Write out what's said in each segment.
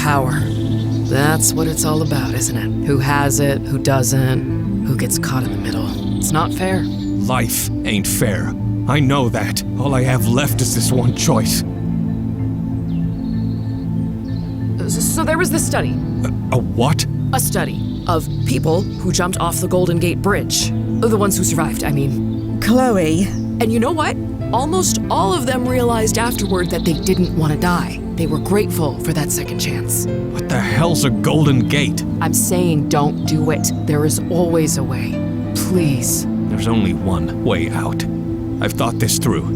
Power. That's what it's all about, isn't it? Who has it, who doesn't, who gets caught in the middle. It's not fair. Life ain't fair. I know that. All I have left is this one choice. So there was this study. A what? A study of people who jumped off the Golden Gate Bridge. The ones who survived, I mean. Chloe. And you know what? Almost all of them realized afterward that they didn't want to die. They were grateful for that second chance. What the hell's a Golden Gate? I'm saying don't do it. There is always a way. Please. There's only one way out. I've thought this through.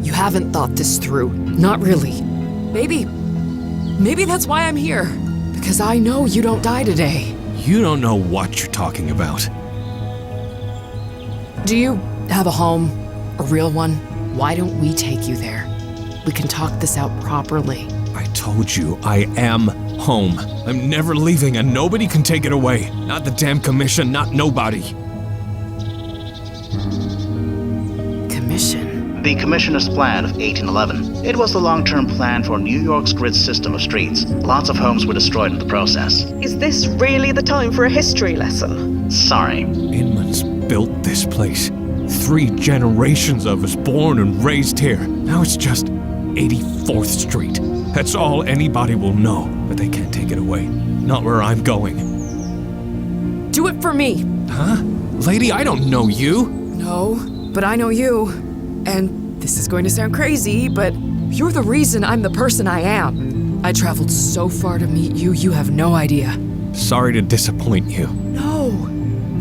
You haven't thought this through. Not really. Maybe that's why I'm here. Because I know you don't die today. You don't know what you're talking about. Do you have a home? A real one? Why don't we take you there? We can talk this out properly. I told you, I am home. I'm never leaving and nobody can take it away. Not the damn commission, not nobody. Commission? The Commissioner's Plan of 1811. It was the long-term plan for New York's grid system of streets. Lots of homes were destroyed in the process. Is this really the time for a history lesson? Sorry. Inman's built this place. 3 generations of us born and raised here. Now it's just 84th Street. That's all anybody will know, but they can't take it away. Not where I'm going. Do it for me. Huh? Lady, I don't know you. No, but I know you. And this is going to sound crazy, but you're the reason I'm the person I am. I traveled so far to meet you, you have no idea. Sorry to disappoint you. No,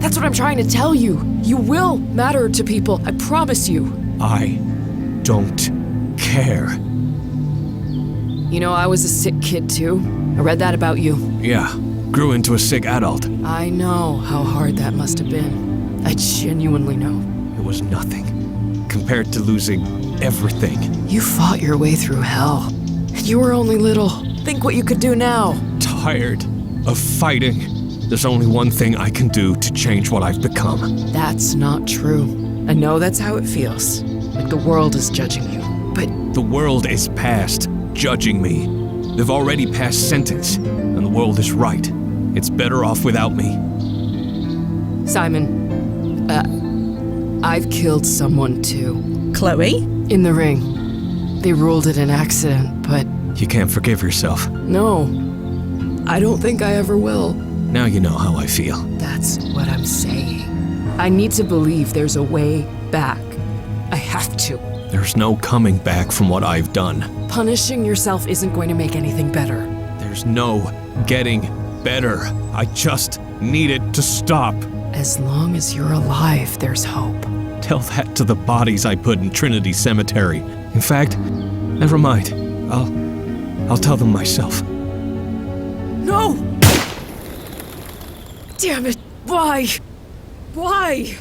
that's what I'm trying to tell you. You will matter to people, I promise you. I don't care. You know, I was a sick kid too. I read that about you. Yeah, grew into a sick adult. I know how hard that must have been. I genuinely know. It was nothing compared to losing everything. You fought your way through hell. And you were only little. Think what you could do now. Tired of fighting. There's only one thing I can do to change what I've become. That's not true. I know that's how it feels. Like the world is judging you. But the world is past judging me. They've already passed sentence, and the world is right. It's better off without me. Simon, I've killed someone too. Chloe? In the ring. They ruled it an accident, but You can't forgive yourself. no. I don't think I ever will. Now you know how I feel. That's what I'm saying. I need to believe there's a way back. I have to. There's no coming back from what I've done. Punishing yourself isn't going to make anything better. There's no getting better. I just need it to stop. As long as you're alive, there's hope. Tell that to the bodies I put in Trinity Cemetery. In fact, never mind. I'll tell them myself. No! Damn it! Why? Why?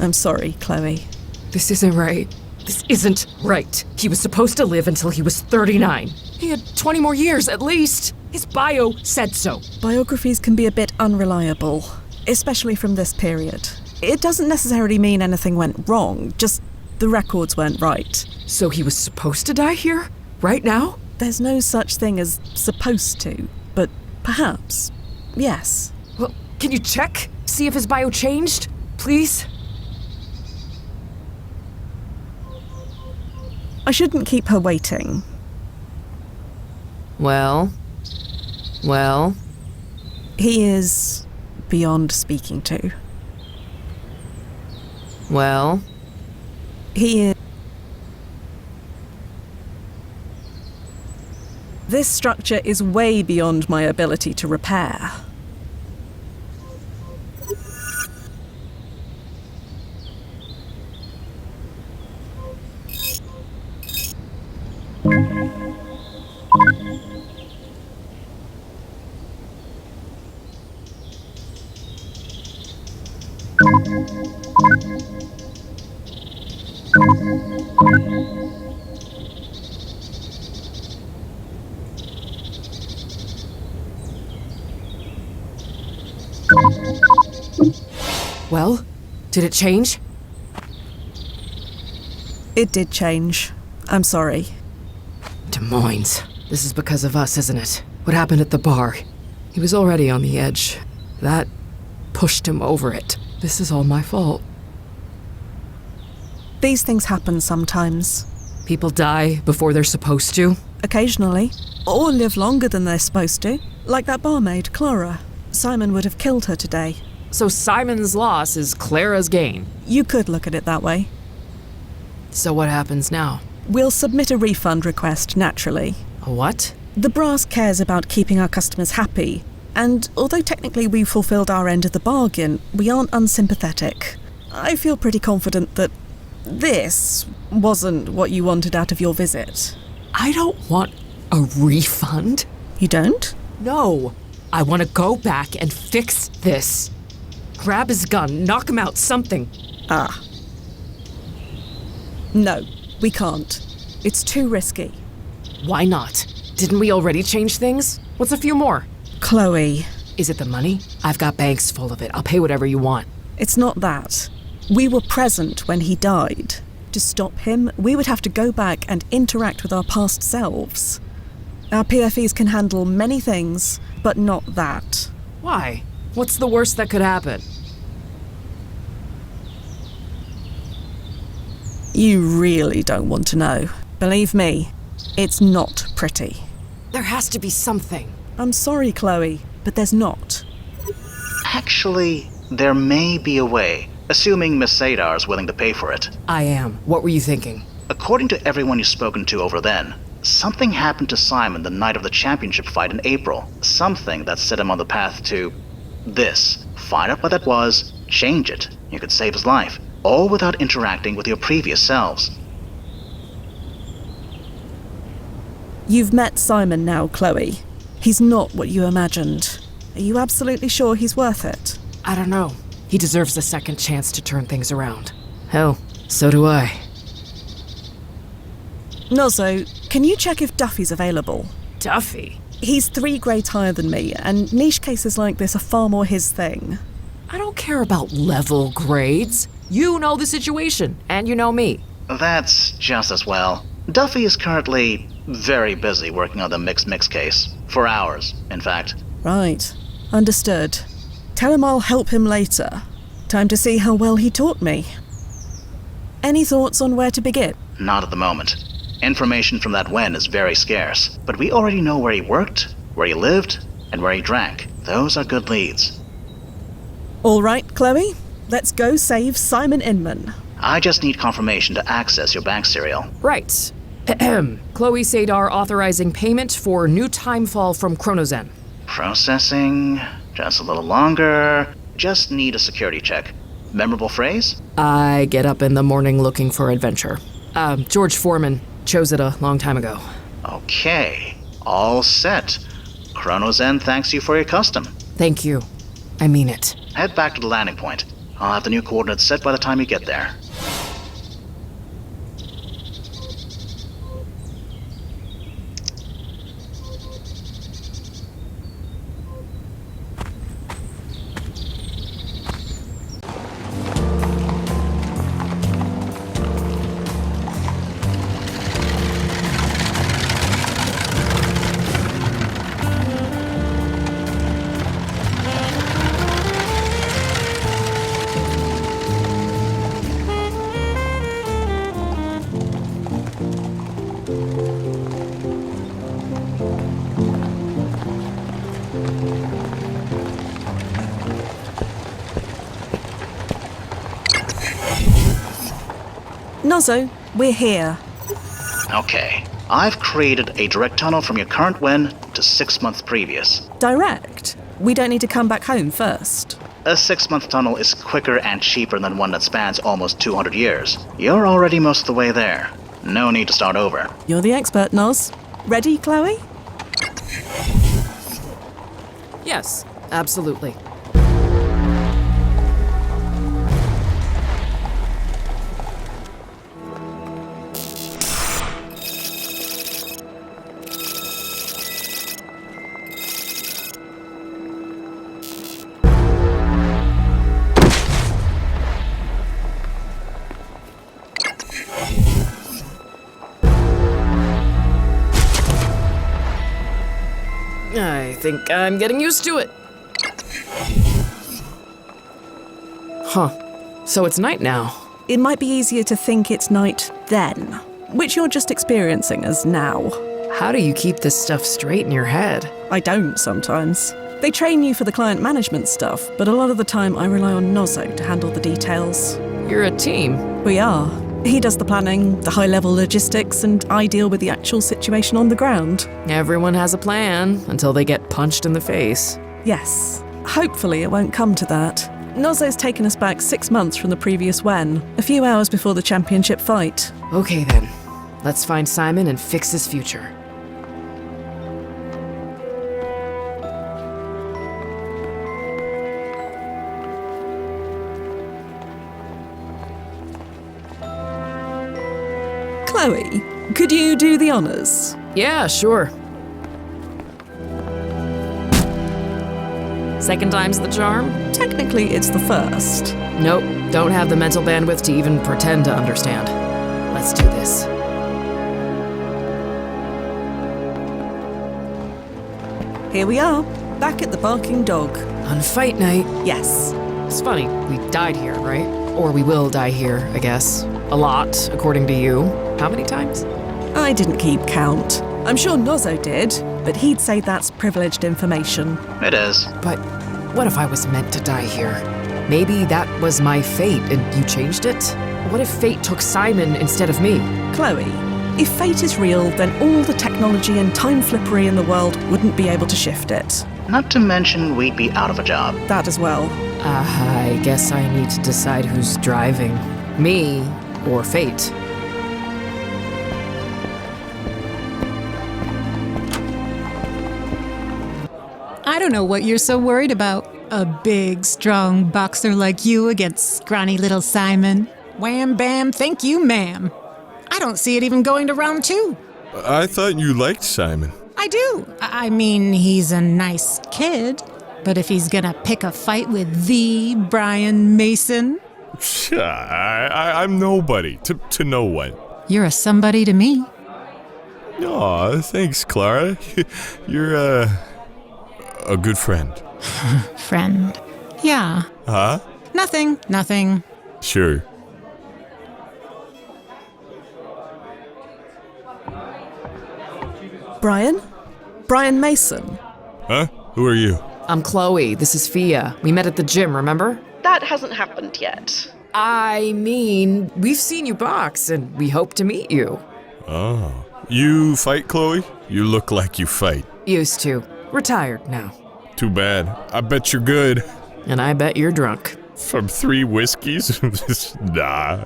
I'm sorry, Chloe. This isn't right. This isn't right. He was supposed to live until he was 39. He had 20 more years, at least. His bio said so. Biographies can be a bit unreliable, especially from this period. It doesn't necessarily mean anything went wrong, just the records weren't right. So he was supposed to die here? Right now? There's no such thing as supposed to, but perhaps, yes. Well, can you check? See if his bio changed? Please? I shouldn't keep her waiting. Well? He is beyond speaking to. Well? He is... This structure is way beyond my ability to repair. Well? Did it change? It did change. I'm sorry. Des Moines. This is because of us, isn't it? What happened at the bar? He was already on the edge. That pushed him over it. This is all my fault. These things happen sometimes. People die before they're supposed to. Occasionally. Or live longer than they're supposed to. Like that barmaid, Clara. Simon would have killed her today. So Simon's loss is Clara's gain. You could look at it that way. So what happens now? We'll submit a refund request, naturally. A what? The brass cares about keeping our customers happy, and although technically we fulfilled our end of the bargain, we aren't unsympathetic. I feel pretty confident that this wasn't what you wanted out of your visit. I don't want a refund. You don't? No. I want to go back and fix this. Grab his gun, knock him out, something. Ah. No, we can't. It's too risky. Why not? Didn't we already change things? What's a few more? Chloe, Is it the money? I've got banks full of it. I'll pay whatever you want. it's not that. We were present when he died. To stop him, we would have to go back and interact with our past selves. Our PFEs can handle many things, but not that. Why? What's the worst that could happen? You really don't want to know. Believe me, it's not pretty. There has to be something. I'm sorry, Chloe, but there's not. Actually, there may be a way, assuming Miss Sadar is willing to pay for it. I am. What were you thinking? According to everyone you've spoken to over then, something happened to Simon the night of the championship fight in April. Something that set him on the path to this. Find out what that was, change it. You could save his life, all without interacting with your previous selves. You've met Simon now, Chloe. He's not what you imagined. Are you absolutely sure he's worth it? I don't know. He deserves a second chance to turn things around. Hell, so do I. Nozzo, can you check if Duffy's available? Duffy? He's 3 grades higher than me, and niche cases like this are far more his thing. I don't care about level grades. You know the situation, and you know me. That's just as well. Duffy is currently very busy working on the mix case. For hours, in fact. Right. Understood. Tell him I'll help him later. Time to see how well he taught me. Any thoughts on where to begin? Not at the moment. Information from that Wen is very scarce, but we already know where he worked, where he lived, and where he drank. Those are good leads. All right, Chloe. Let's go save Simon Inman. I just need confirmation to access your bank serial. Right. Chloe Sadar authorizing payment for new timefall from Chronozen. Processing. Just a little longer. Just need a security check. Memorable phrase? I get up in the morning looking for adventure. George Foreman chose it a long time ago. Okay. All set. Chronozen thanks you for your custom. Thank you. I mean it. Head back to the landing point. I'll have the new coordinates set by the time you get there. Nozzo, we're here. Okay. I've created a direct tunnel from your current Wen to 6 months previous. Direct. We don't need to come back home first. A 6-month tunnel is quicker and cheaper than one that spans almost 200 years. You're already most of the way there. No need to start over. You're the expert, Noz. Ready, Chloe? Yes, absolutely. think I'm getting used to it. Huh. So it's night now. It might be easier to think it's night then, which you're just experiencing as now. How do you keep this stuff straight in your head? I don't sometimes. They train you for the client management stuff, but a lot of the time I rely on Nozzo to handle the details. You're a team. We are. He does the planning, the high-level logistics, and I deal with the actual situation on the ground. Everyone has a plan until they get punched in the face. Yes. Hopefully it won't come to that. Nozzo's taken us back 6 months from the previous Wen, a few hours before the championship fight. Okay then. Let's find Simon and fix his future. Chloe, could you do the honours? Yeah, sure. Second time's the charm? Technically, it's the first. Nope, don't have the mental bandwidth to even pretend to understand. Let's do this. Here we are, back at the Barking Dog. On fight night. Yes. It's funny, we died here, right? Or we will die here, I guess. A lot, according to you. How many times? I didn't keep count. I'm sure Nozzo did, but he'd say that's privileged information. It is. But what if I was meant to die here? Maybe that was my fate and you changed it? What if fate took Simon instead of me? Chloe, if fate is real, then all the technology and time flippery in the world wouldn't be able to shift it. Not to mention we'd be out of a job. That as well. I guess I need to decide who's driving. Me or fate. I don't know what you're so worried about. A big, strong boxer like you against scrawny little Simon. Wham bam, thank you, ma'am. I don't see it even going to round 2. I thought you liked Simon. I do. I mean, he's a nice kid. But if he's gonna pick a fight with the Brian Mason, I'm nobody to no one. you're a somebody to me. Aw, thanks, Clara. You're a good friend. Friend. Yeah. Huh? Nothing. Sure. Brian? Brian Mason? Huh? Who are you? I'm Chloe, this is Fia. We met at the gym, remember? That hasn't happened yet. I mean, we've seen you box and we hope to meet you. Oh. You fight, Chloe? You look like you fight. Used to. Retired now. Too bad. I bet you're good. And I bet you're drunk. From 3 whiskeys? Nah.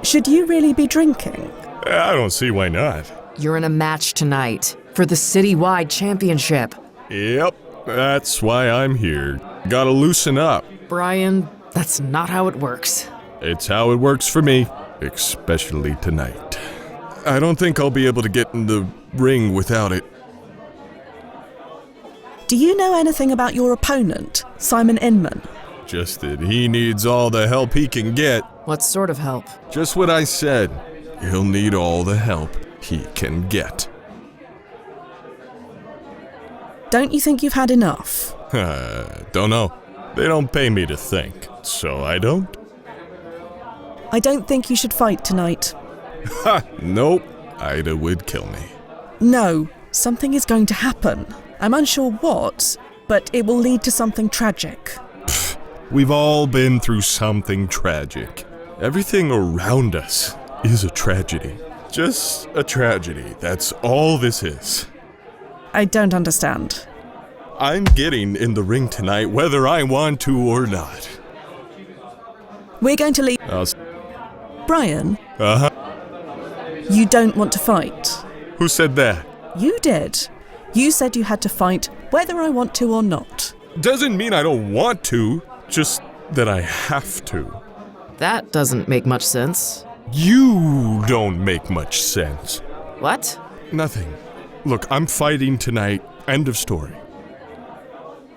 Should you really be drinking? I don't see why not. You're in a match tonight for the citywide championship. Yep, that's why I'm here. Gotta loosen up. Brian, that's not how it works. It's how it works for me, especially tonight. I don't think I'll be able to get in the ring without it. Do you know anything about your opponent, Simon Inman? Just that he needs all the help he can get. What sort of help? Just what I said. He'll need all the help he can get. Don't you think you've had enough? Don't know. They don't pay me to think, so I don't. I don't think you should fight tonight. Ha! Nope. Ida would kill me. No, something is going to happen. I'm unsure what, but it will lead to something tragic. We've all been through something tragic. Everything around us is a tragedy. Just a tragedy. That's all this is. I don't understand. I'm getting in the ring tonight whether I want to or not. We're going to leave. Brian, Uh-huh. you don't want to fight. Who said that? You did. You said you had to fight whether I want to or not. Doesn't mean I don't want to, just that I have to. That doesn't make much sense. You don't make much sense. What? Nothing. Look, I'm fighting tonight. End of story.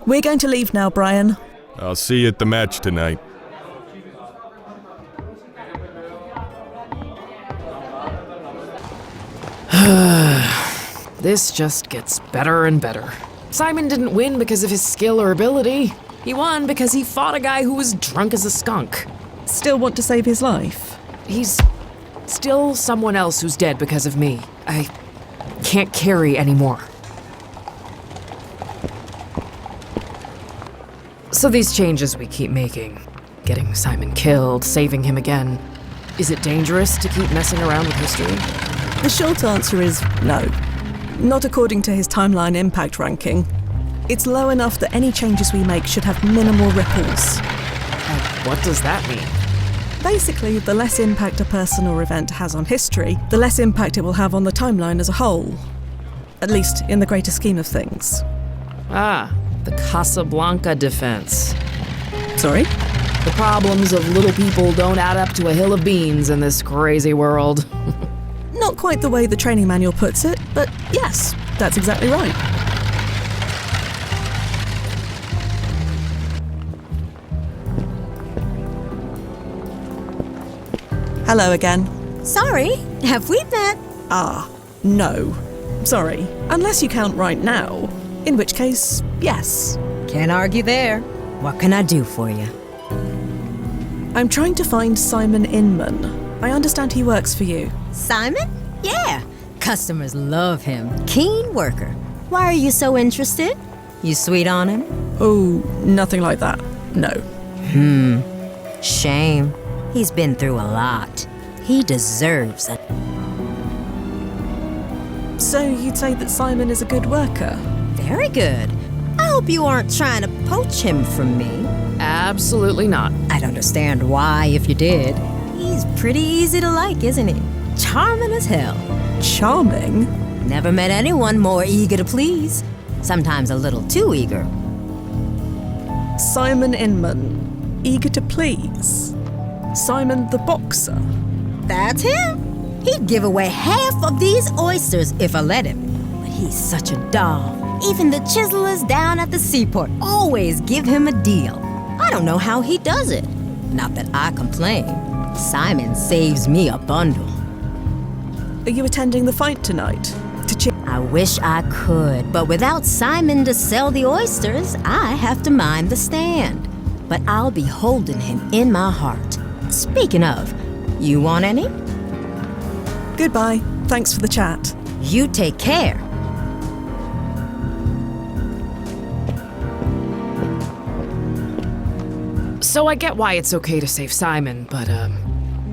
We're going to leave now, Brian. I'll see you at the match tonight. This just gets better and better. Simon didn't win because of his skill or ability. He won because he fought a guy who was drunk as a skunk. Still want to save his life? He's still someone else who's dead because of me. I can't carry anymore. So these changes we keep making, getting Simon killed, saving him again, is it dangerous to keep messing around with history? The short answer is no. Not according to his timeline impact ranking. It's low enough that any changes we make should have minimal ripples. What does that mean? Basically, the less impact a person or event has on history, the less impact it will have on the timeline as a whole. At least in the greater scheme of things. Ah, the Casablanca defense. Sorry? The problems of little people don't add up to a hill of beans in this crazy world. Not quite the way the training manual puts it, but yes, that's exactly right. Hello again. Sorry, have we met? Ah, no. Sorry. Unless you count right now. In which case, yes. Can't argue there. What can I do for you? I'm trying to find Simon Inman. I understand he works for you. Simon? Yeah. Customers love him. Keen worker. Why are you so interested? You sweet on him? Oh, nothing like that. No. Shame. He's been through a lot. He deserves it. So you'd say that Simon is a good worker? Very good. I hope you aren't trying to poach him from me. Absolutely not. I'd understand why if you did. He's pretty easy to like, isn't he? Charming as hell. Charming? Never met anyone more eager to please. Sometimes a little too eager. Simon Inman. Eager to please. Simon the boxer. That's him. He'd give away half of these oysters if I let him. But he's such a doll. Even the chiselers down at the seaport always give him a deal. I don't know how he does it. Not that I complain. Simon saves me a bundle. Are you attending the fight tonight? I wish I could, but without Simon to sell the oysters, I have to mind the stand. But I'll be holding him in my heart. Speaking of, you want any? Goodbye. Thanks for the chat. You take care. So I get why it's okay to save Simon, but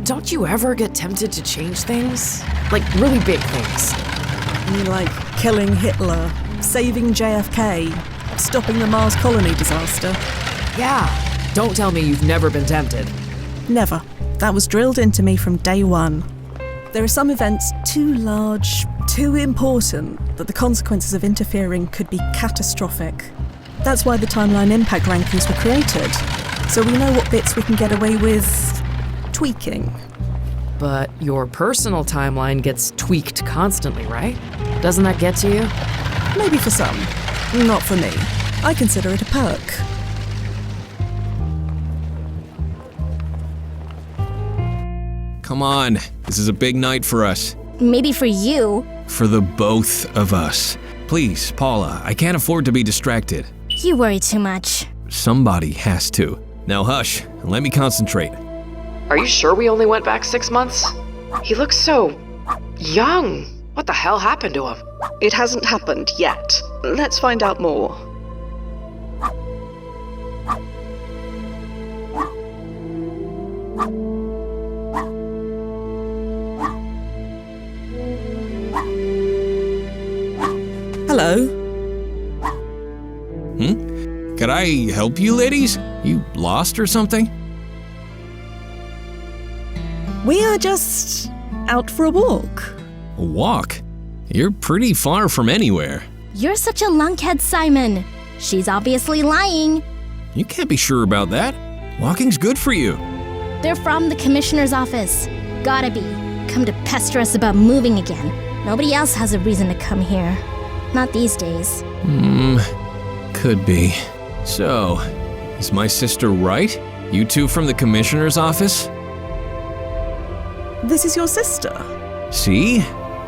don't you ever get tempted to change things? Like really big things. You mean like killing Hitler, saving JFK, stopping the Mars colony disaster? Yeah. Don't tell me you've never been tempted. Never. That was drilled into me from day one. There are some events too large, too important, that the consequences of interfering could be catastrophic. That's why the timeline impact rankings were created. So we know what bits we can get away with tweaking. But your personal timeline gets tweaked constantly, right? Doesn't that get to you? Maybe for some. Not for me. I consider it a perk. Come on, this is a big night for us. Maybe for you. For the both of us. Please, Paula, I can't afford to be distracted. You worry too much. Somebody has to. Now hush, and let me concentrate. Are you sure we only went back 6 months? He looks so young. What the hell happened to him? It hasn't happened yet. Let's find out more. Hello. Could I help you, ladies? You lost or something? We are just out for a walk. A walk? You're pretty far from anywhere. You're such a lunkhead, Simon. She's obviously lying. You can't be sure about that. Walking's good for you. They're from the commissioner's office. Gotta be. Come to pester us about moving again. Nobody else has a reason to come here. Not these days. Could be. So, is my sister right? You two from the commissioner's office? This is your sister. See?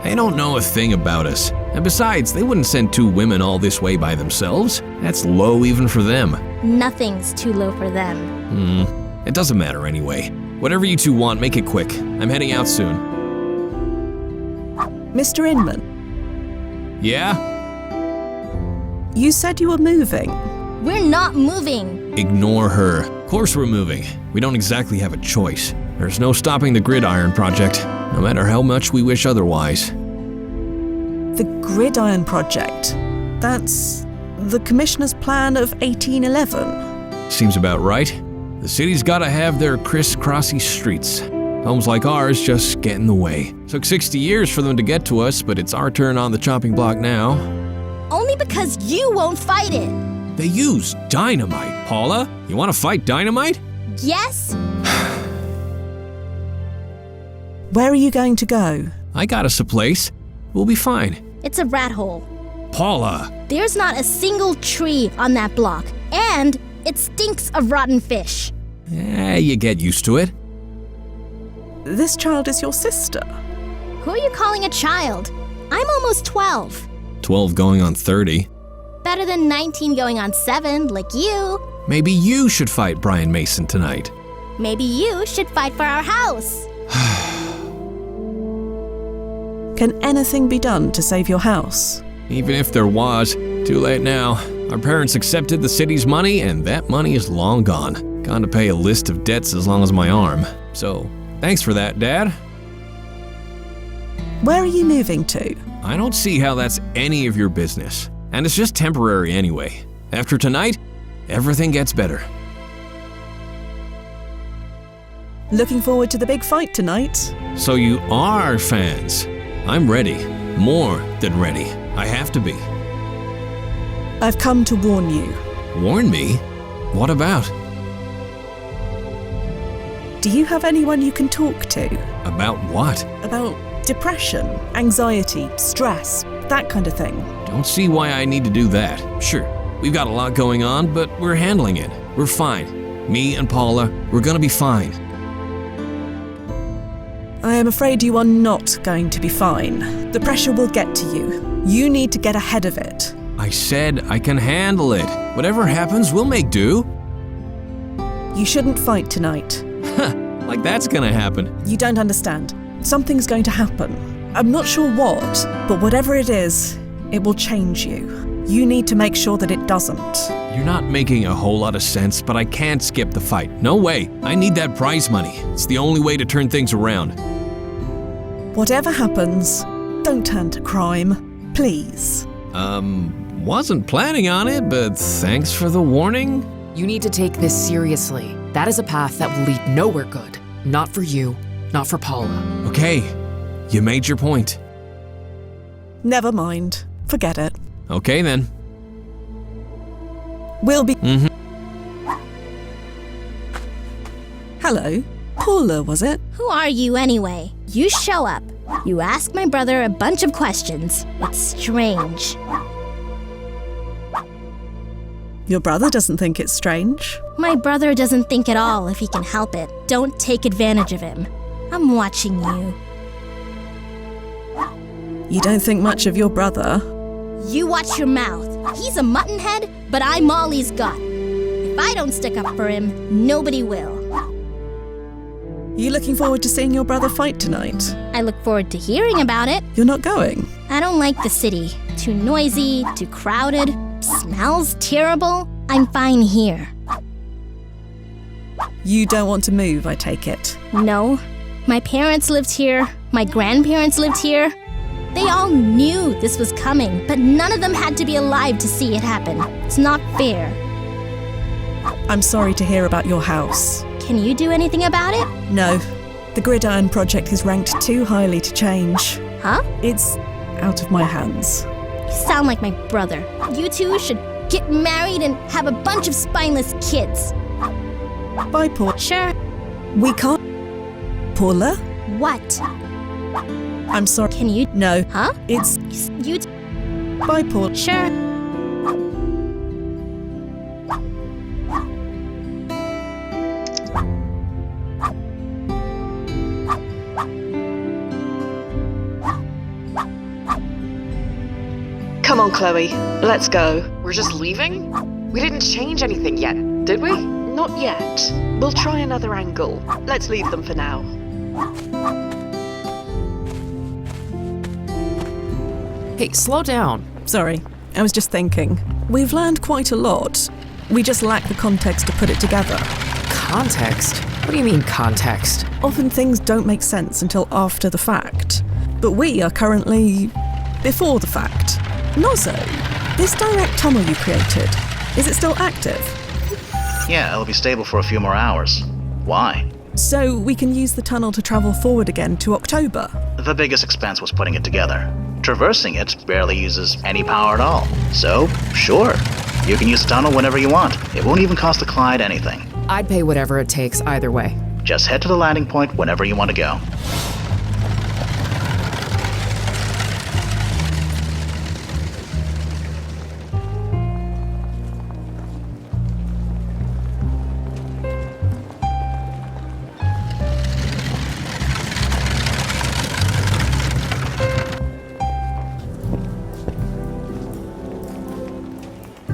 They don't know a thing about us. And besides, they wouldn't send 2 women all this way by themselves. That's low even for them. Nothing's too low for them. It doesn't matter anyway. Whatever you 2 want, make it quick. I'm heading out soon. Mr. Inman, Yeah? you said you were moving. We're not moving. Ignore her. Of course we're moving. We don't exactly have a choice. There's no stopping the Gridiron Project, no matter how much we wish otherwise. The Gridiron Project. That's the Commissioner's plan of 1811. Seems about right. The city's gotta have their crisscrossy streets. Homes like ours just get in the way. Took 60 years for them to get to us, but it's our turn on the chopping block now. Only because you won't fight it. They use dynamite, Paula. You wanna fight dynamite? Yes? Where are you going to go? I got us a place. We'll be fine. It's a rat hole. Paula! There's not a single tree on that block, and it stinks of rotten fish. You get used to it. This child is your sister. Who are you calling a child? I'm almost 12. 12 going on 30. Better than 19 going on 7, like you. Maybe you should fight Brian Mason tonight. Maybe you should fight for our house. Can anything be done to save your house? Even if there was, too late now. Our parents accepted the city's money, and that money is long gone. Gone to pay a list of debts as long as my arm. So, thanks for that, Dad. Where are you moving to? I don't see how that's any of your business. And it's just temporary anyway. After tonight, everything gets better. Looking forward to the big fight tonight. So you are fans. I'm ready. More than ready. I have to be. I've come to warn you. Warn me? What about? Do you have anyone you can talk to? About what? About depression, anxiety, stress, that kind of thing. Don't see why I need to do that. Sure, we've got a lot going on, but we're handling it. We're fine. Me and Paula, we're gonna be fine. I am afraid you are not going to be fine. The pressure will get to you. You need to get ahead of it. I said I can handle it. Whatever happens, we'll make do. You shouldn't fight tonight. Like that's gonna happen. You don't understand. Something's going to happen. I'm not sure what, but whatever it is, it will change you. You need to make sure that it doesn't. You're not making a whole lot of sense, but I can't skip the fight. No way. I need that prize money. It's the only way to turn things around. Whatever happens, don't turn to crime. Please. Wasn't planning on it, but thanks for the warning. You need to take this seriously. That is a path that will lead nowhere good. Not for you, not for Paula. Okay, you made your point. Never mind. Forget it. Okay then. We'll be... Hello. Paula, was it? Who are you anyway? You show up. You ask my brother a bunch of questions. It's strange. Your brother doesn't think it's strange. My brother doesn't think at all if he can help it. Don't take advantage of him. I'm watching you. You don't think much of your brother. You watch your mouth. He's a muttonhead, but I'm Molly's gut. If I don't stick up for him, nobody will. You looking forward to seeing your brother fight tonight? I look forward to hearing about it. You're not going? I don't like the city. Too noisy, too crowded, smells terrible. I'm fine here. You don't want to move, I take it. No. My parents lived here. My grandparents lived here. They all knew this was coming, but none of them had to be alive to see it happen. It's not fair. I'm sorry to hear about your house. Can you do anything about it? No. The Gridiron Project is ranked too highly to change. Huh? It's out of my hands. You sound like my brother. You two should get married and have a bunch of spineless kids. Bye, Paul. Sure. We can't... Paula? What? I'm sorry. Can you... No. Huh? It's... You... Bye, Paul. Sure. Come on, Chloe. Let's go. We're just leaving? We didn't change anything yet, did we? Not yet. We'll try another angle. Let's leave them for now. Hey, slow down. Sorry, I was just thinking. We've learned quite a lot. We just lack the context to put it together. Context? What do you mean, context? Often things don't make sense until after the fact. But we are currently before the fact. Nozzo, this direct tunnel you created, is it still active? Yeah, it'll be stable for a few more hours. Why? So we can use the tunnel to travel forward again to October. The biggest expense was putting it together. Traversing it barely uses any power at all. So, sure, you can use the tunnel whenever you want. It won't even cost the Clyde anything. I'd pay whatever it takes either way. Just head to the landing point whenever you want to go.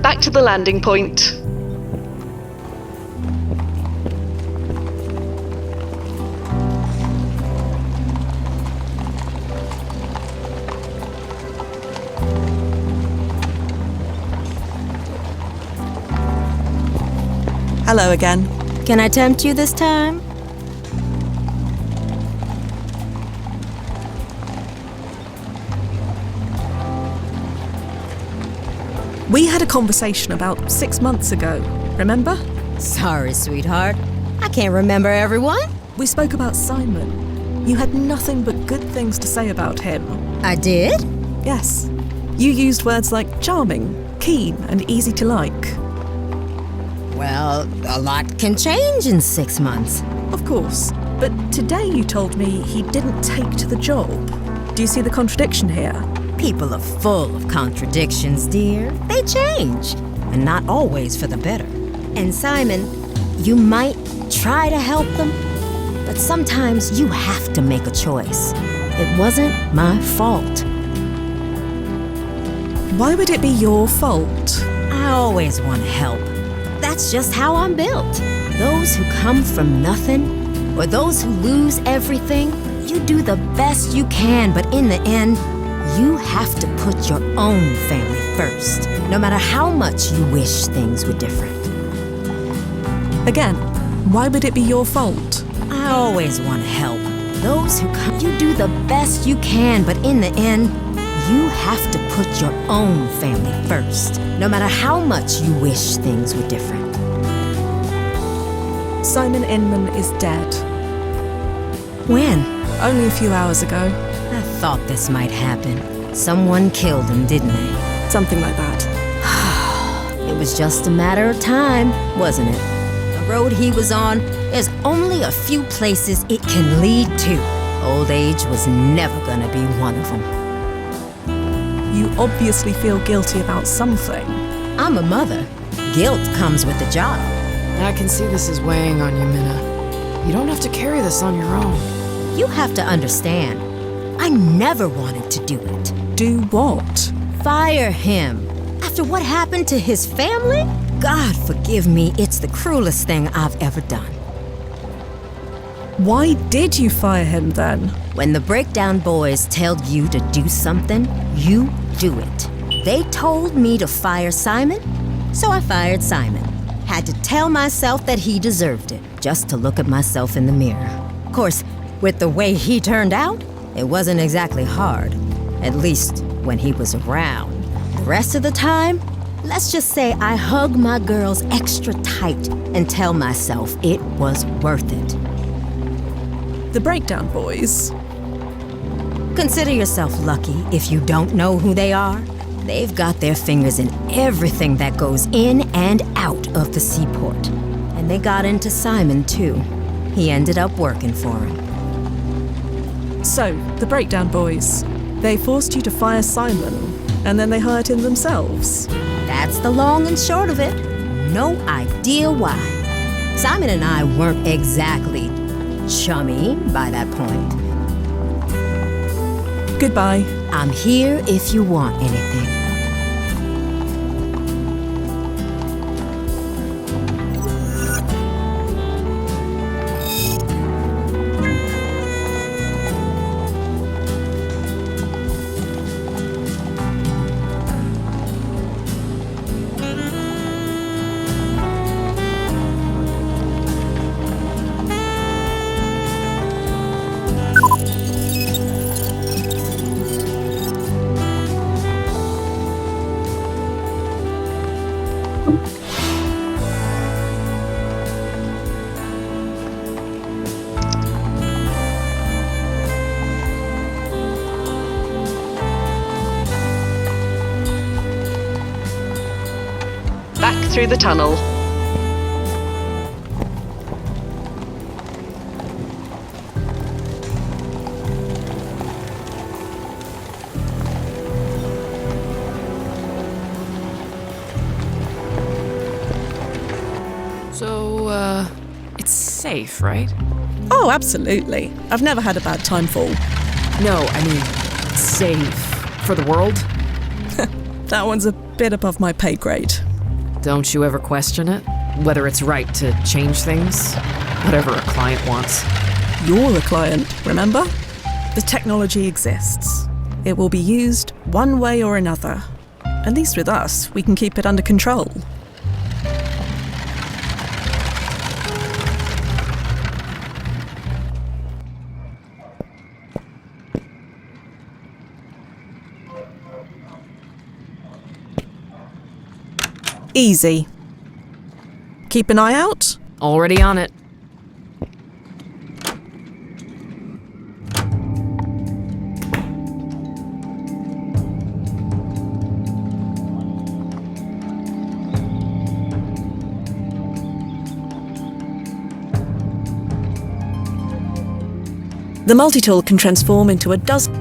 Back to the landing point. Hello again. Can I tempt you this time? We had a conversation about 6 months ago, remember? Sorry, sweetheart. I can't remember everyone. We spoke about Simon. You had nothing but good things to say about him. I did? Yes. You used words like charming, keen, and easy to like. Well, a lot can change in 6 months. Of course. But today you told me he didn't take to the job. Do you see the contradiction here? People are full of contradictions, dear. They change, and not always for the better. And Simon, you might try to help them, but sometimes you have to make a choice. It wasn't my fault. Why would it be your fault? I always want to help. That's just how I'm built. Those who come from nothing, or those who lose everything, you do the best you can, but in the end, you have to put your own family first, no matter how much you wish things were different. Again, why would it be your fault? I always want to help. Those who come, you do the best you can, but in the end, you have to put your own family first, no matter how much you wish things were different. Simon Inman is dead. When? Only a few hours ago. I thought this might happen. Someone killed him, didn't they? Something like that. It was just a matter of time, wasn't it? The road he was on, there's only a few places it can lead to. Old age was never gonna be one of them. You obviously feel guilty about something. I'm a mother. Guilt comes with the job. I can see this is weighing on you, Minna. You don't have to carry this on your own. You have to understand, I never wanted to do it. Do what? Fire him. After what happened to his family? God forgive me, it's the cruelest thing I've ever done. Why did you fire him then? When the Breakdown Boys tell you to do something, you do it. They told me to fire Simon, so I fired Simon. Had to tell myself that he deserved it, just to look at myself in the mirror. Of course, with the way he turned out, it wasn't exactly hard. At least when he was around. The rest of the time, let's just say I hug my girls extra tight and tell myself it was worth it. The Breakdown Boys? Consider yourself lucky if you don't know who they are. They've got their fingers in everything that goes in and out of the seaport. And they got into Simon, too. He ended up working for him. So, the Breakdown Boys. They forced you to fire Simon, and then they hired him themselves. That's the long and short of it. No idea why. Simon and I weren't exactly chummy by that point. Goodbye. I'm here if you want anything. Back through the tunnel. So, it's safe, right? Oh, absolutely. I've never had a bad time fall. No, I mean, safe for the world? That one's a bit above my pay grade. Don't you ever question it? Whether it's right to change things? Whatever a client wants. You're a client, remember? The technology exists. It will be used one way or another. At least with us, we can keep it under control. Easy. Keep an eye out. Already on it. The multi-tool can transform into a dozen...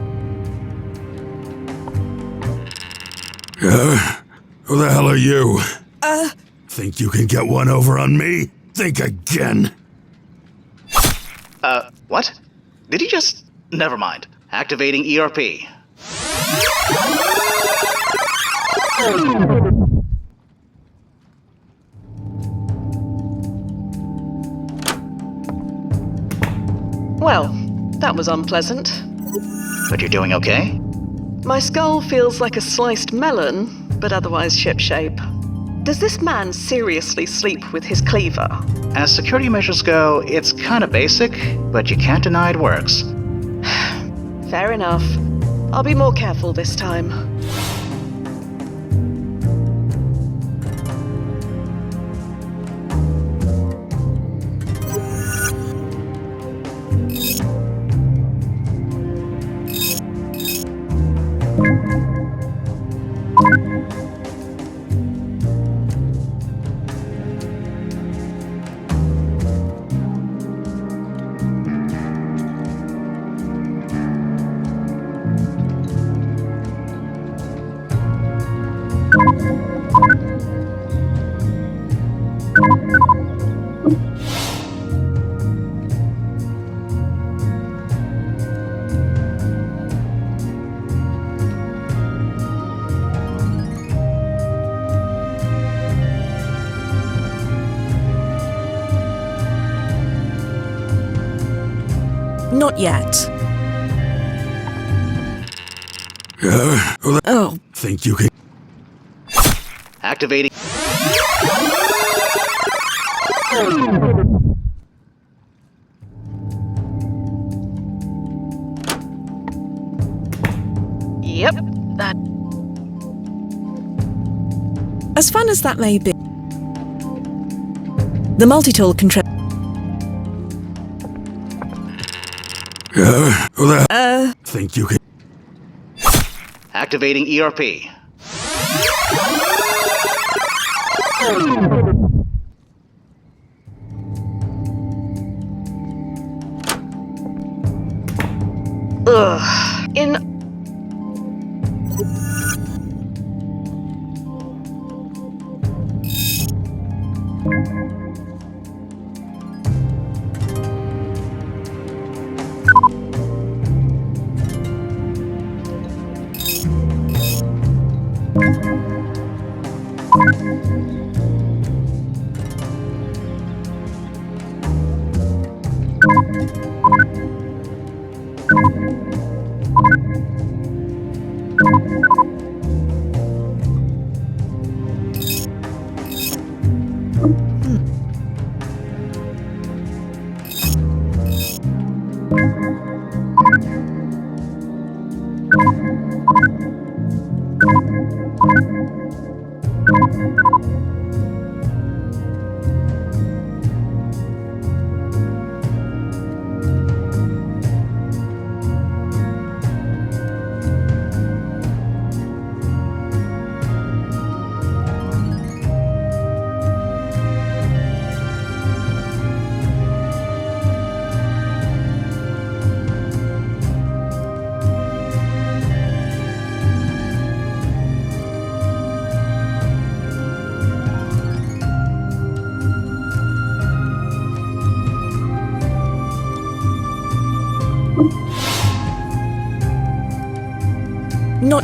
Who the hell are you? Think you can get one over on me? Think again. What? Did he just... Never mind. Activating ERP. Well, that was unpleasant. But you're doing okay? My skull feels like a sliced melon, but otherwise shipshape. Does this man seriously sleep with his cleaver? As security measures go, it's kinda basic, but you can't deny it works. Fair enough. I'll be more careful this time. Not yet. Oh. Think you can... Activating... Yep, that... As fun as that may be, the multi-tool can Think you can... Activating ERP. Ugh. In...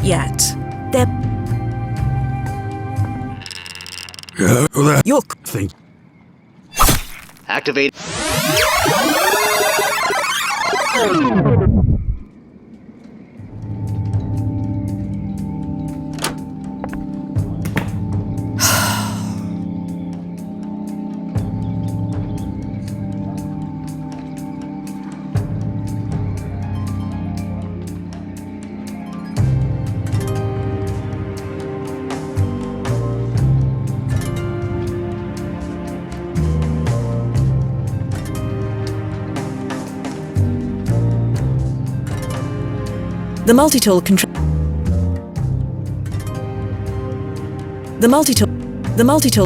yet. They're... Who the You're... think? Activate. The multi-tool control... The multi-tool...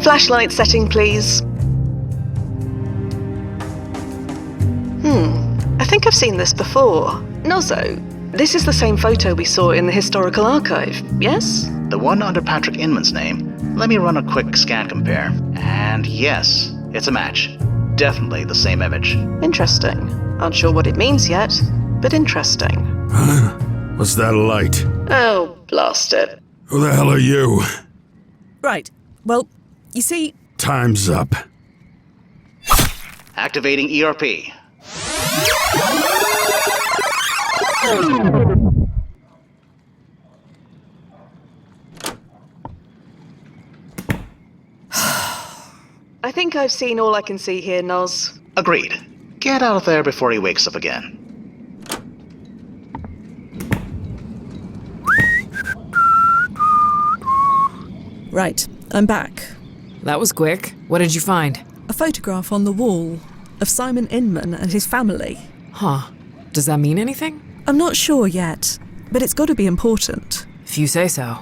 Flashlight setting, please. I think I've seen this before. Nozzo, this is the same photo we saw in the historical archive, yes? The one under Patrick Inman's name. Let me run a quick scan compare. And yes, it's a match. Definitely the same image. Interesting. Unsure what it means yet, but interesting. Huh? What's that light? Oh, blast it. Who the hell are you? Right. Well, you see... Time's up. Activating ERP. I think I've seen all I can see here, Noz. Agreed. Get out of there before he wakes up again. Right, I'm back. That was quick. What did you find? A photograph on the wall of Simon Inman and his family. Huh. Does that mean anything? I'm not sure yet, but it's got to be important. If you say so.